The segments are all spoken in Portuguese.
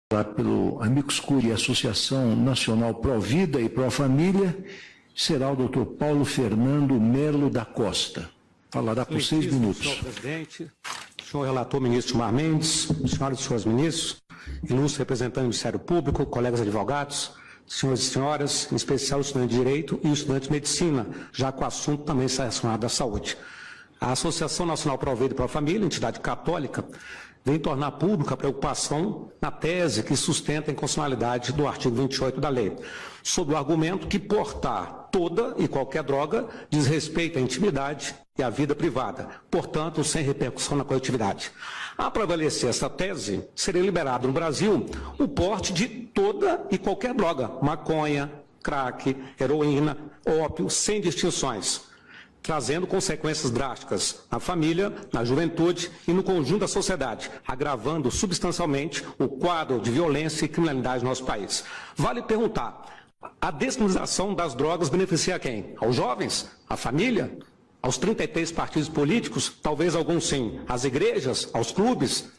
pelo Amicus Curiae, Associação Nacional Pró-Vida e Pró-Família, será o Dr. Paulo Fernando Melo da Costa. Falará por 6 minutos. Senhor presidente, senhor relator ministro Gilmar Mendes, senhoras e senhores ministros, ilustres representantes do Ministério Público, colegas advogados, senhores e senhoras, em especial o estudante de Direito e o estudante de Medicina, já que o assunto também está relacionado à saúde. A Associação Nacional Pró-Vida e Pró-Família, entidade católica, vem tornar pública a preocupação na tese que sustenta a inconstitucionalidade do artigo 28 da lei, sob o argumento que portar toda e qualquer droga diz respeito à intimidade e à vida privada, portanto, sem repercussão na coletividade. A prevalecer essa tese, seria liberado no Brasil o porte de toda e qualquer droga, maconha, crack, heroína, ópio, sem distinções, trazendo consequências drásticas na família, na juventude e no conjunto da sociedade, agravando substancialmente o quadro de violência e criminalidade no nosso país. Vale perguntar, a descriminalização das drogas beneficia quem? Aos jovens? À família? Aos 33 partidos políticos? Talvez alguns sim. Às igrejas? Aos clubes?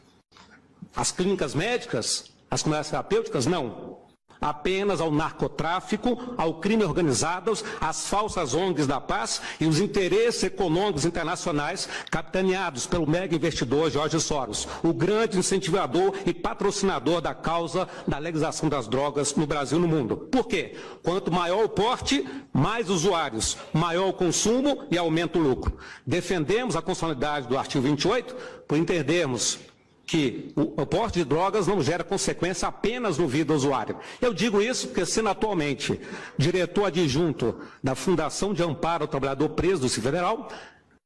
Às clínicas médicas? Às comunidades terapêuticas? Não. Apenas ao narcotráfico, ao crime organizado, às falsas ONGs da paz e os interesses econômicos internacionais capitaneados pelo mega investidor George Soros, o grande incentivador e patrocinador da causa da legalização das drogas no Brasil e no mundo. Por quê? Quanto maior o porte, mais usuários, maior o consumo e aumenta o lucro. Defendemos a constitucionalidade do artigo 28 por entendermos que o porte de drogas não gera consequência apenas no vida do usuário. Eu digo isso porque, sendo atualmente diretor adjunto da Fundação de Amparo ao Trabalhador Preso do Distrito Federal,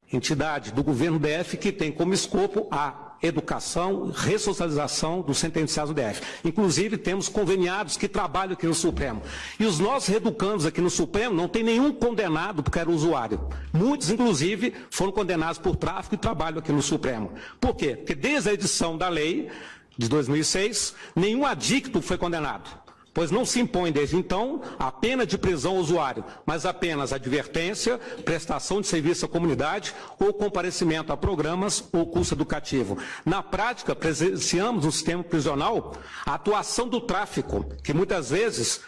entidade do governo DF que tem como escopo a educação, ressocialização dos sentenciados do DF. Inclusive, temos conveniados que trabalham aqui no Supremo. E os nossos reeducandos aqui no Supremo não tem nenhum condenado porque era usuário. Muitos, inclusive, foram condenados por tráfico e trabalham aqui no Supremo. Por quê? Porque desde a edição da lei de 2006, nenhum adicto foi condenado, pois não se impõe desde então a pena de prisão ao usuário, mas apenas advertência, prestação de serviço à comunidade ou comparecimento a programas ou curso educativo. Na prática, presenciamos no sistema prisional a atuação do tráfico, que muitas vezes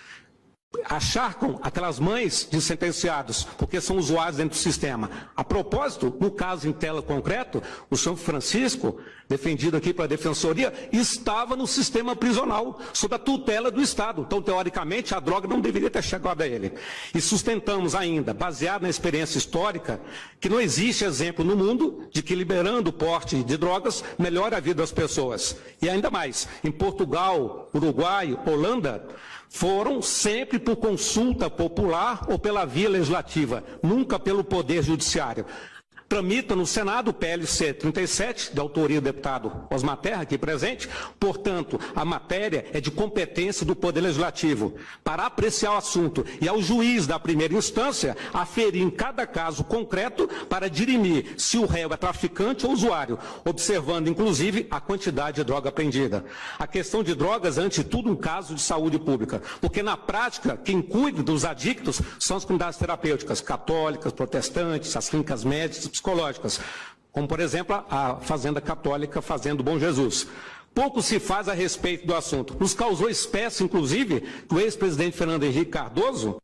acharcam aquelas mães de sentenciados, porque são usuários dentro do sistema. A propósito, no caso em tela concreto, o senhor Francisco, defendido aqui pela Defensoria, estava no sistema prisional, sob a tutela do Estado. Então, teoricamente, a droga não deveria ter chegado a ele. E sustentamos ainda, baseado na experiência histórica, que não existe exemplo no mundo de que liberando o porte de drogas melhora a vida das pessoas. E ainda mais, em Portugal, Uruguai, Holanda, foram sempre por consulta popular ou pela via legislativa, nunca pelo Poder Judiciário. Tramita no Senado o PLC 37, de autoria do deputado Osmar Terra, aqui presente. Portanto, a matéria é de competência do Poder Legislativo para apreciar o assunto e ao juiz da primeira instância aferir em cada caso concreto para dirimir se o réu é traficante ou usuário, observando inclusive a quantidade de droga apreendida. A questão de drogas é, antes de tudo, um caso de saúde pública, porque na prática quem cuida dos adictos são as comunidades terapêuticas, católicas, protestantes, as clínicas médicas, psicológicas, como, por exemplo, a Fazenda Católica Fazenda Bom Jesus. Pouco se faz a respeito do assunto. Nos causou espécie, inclusive, que o ex-presidente Fernando Henrique Cardoso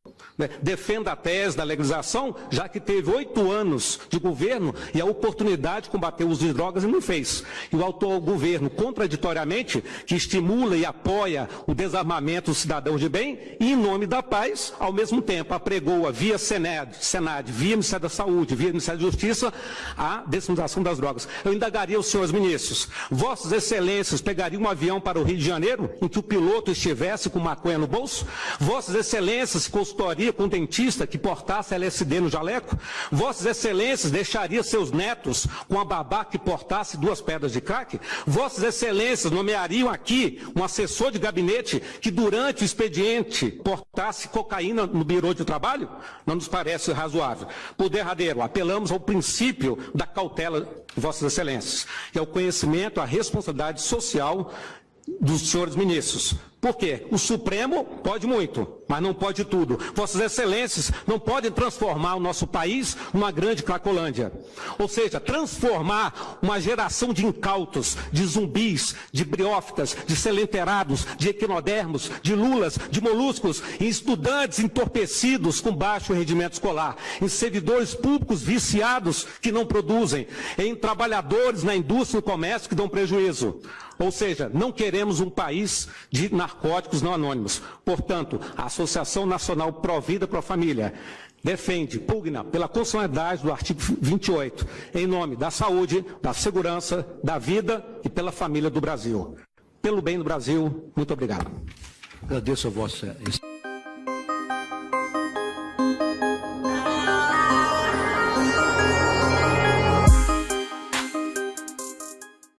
defenda a tese da legalização, já que teve 8 anos de governo e a oportunidade de combater o uso de drogas e não fez. E o atual governo, contraditoriamente, que estimula e apoia o desarmamento dos cidadãos de bem e, em nome da paz, ao mesmo tempo, apregoa via Senad, via Ministério da Saúde, via Ministério da Justiça, a descriminalização das drogas. Eu indagaria os senhores ministros, vossas excelências pegariam um avião para o Rio de Janeiro, em que o piloto estivesse com maconha no bolso? Vossas excelências consultoria com um dentista que portasse LSD no jaleco? Vossas excelências deixariam seus netos com a babá que portasse 2 pedras de crack? Vossas excelências nomeariam aqui um assessor de gabinete que durante o expediente portasse cocaína no birô de trabalho? Não nos parece razoável. Por derradeiro, apelamos ao princípio da cautela de vossas excelências e ao conhecimento, à responsabilidade social dos senhores ministros. Por quê? O Supremo pode muito, mas não pode tudo. Vossas Excelências não podem transformar o nosso país numa grande Cracolândia. Ou seja, transformar uma geração de incautos, de zumbis, de briófitas, de selenterados, de equinodermos, de lulas, de moluscos, em estudantes entorpecidos com baixo rendimento escolar, em servidores públicos viciados que não produzem, em trabalhadores na indústria e no comércio que dão prejuízo. Ou seja, não queremos um país de narcóticos não anônimos. Portanto, a Associação Nacional Provida Pro Família defende, pugna pela constitucionalidade do artigo 28, em nome da saúde, da segurança, da vida e pela família do Brasil. Pelo bem do Brasil, muito obrigado. Agradeço a Vossa Excelência.